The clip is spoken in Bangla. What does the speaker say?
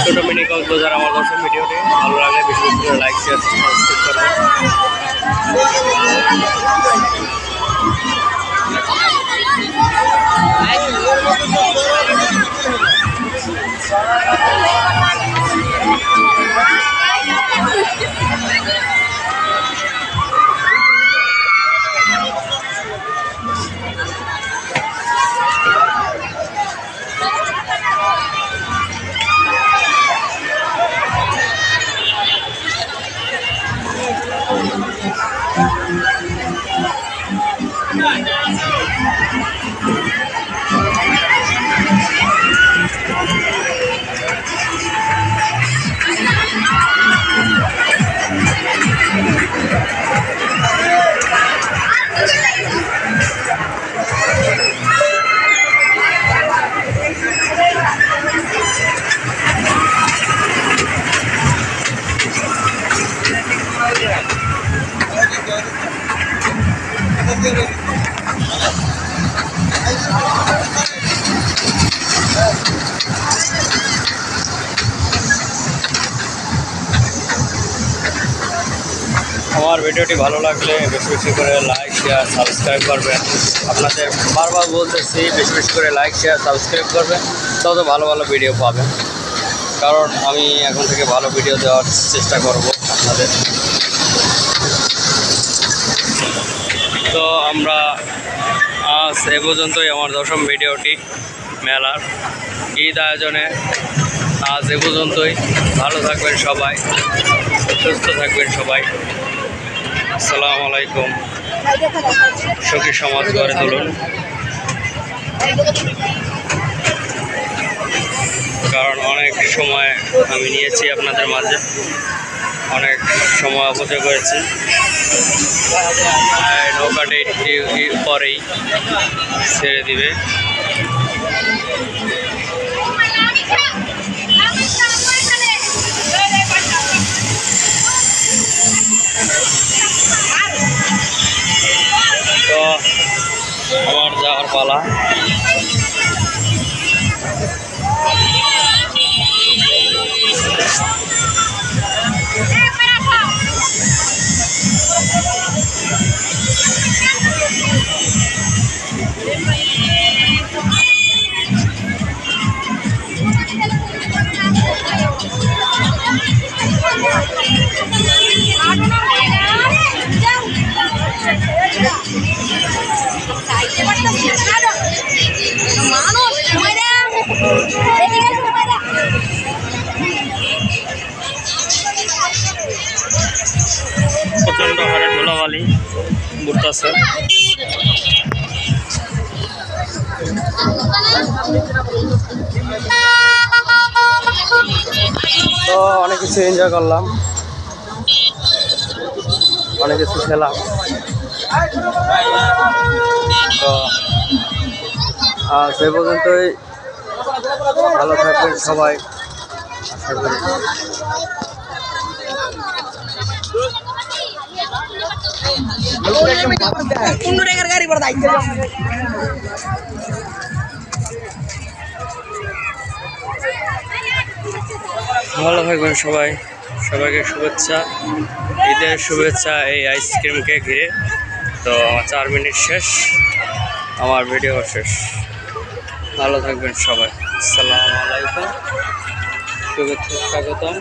ছোট মিনি কক্সবাজার আমার দর্শক ভিডিওটি ভালো লাগলে বেশি বেশি করে লাইক শেয়ার সাবস্ক্রাইব করবেন। আমার ভিডিওটি ভালো লাগলে বেশি বেশি করে লাইক শেয়ার সাবস্ক্রাইব করবেন। আপনাদের বারবার বলতেছি বেশি বেশি করে লাইক শেয়ার সাবস্ক্রাইব করবেন, তত ভালো ভালো ভিডিও পাবেন। কারণ আমি এখন থেকে ভালো ভিডিও দেওয়ার চেষ্টা করব আপনাদের। তো আমরা আজ এ পর্যন্তই আমার দশম ভিডিওটি মেলার ঈদ আয়োজনে। আজ এ পর্যন্তই। ভালো থাকবেন সবাই, সুস্থ থাকবেন সবাই। আসসালামু আলাইকুম। সুখী সমাজ গড়ে তুলুন। কারণ অনেক সময় আমি নিয়েছি আপনাদের মাঝে, অনেক সময় অপচয় করেছি। নৌকাটি পরেই ছেড়ে দিবে। তো আমার যাওয়ার পালা। প্রচন্ড হারে ধুলাবালি ঘুরতেছে। তো অনেক কিছু এনজয় করলাম, অনেক কিছু খেলাম। তো সে পর্যন্তই। ভালো থাকবেন সবাই, আশা করি। ভালো থাকবেন সবাই, সবাইকে শুভেচ্ছা, ঈদের শুভেচ্ছা এই আইসক্রিমকে ঘিরে। তো আমার 4 মিনিট শেষ, আমার ভিডিও শেষ। ভালো থাকবেন সবাই। আসসালামু আলাইকুম, শুভেচ্ছা, স্বাগতম।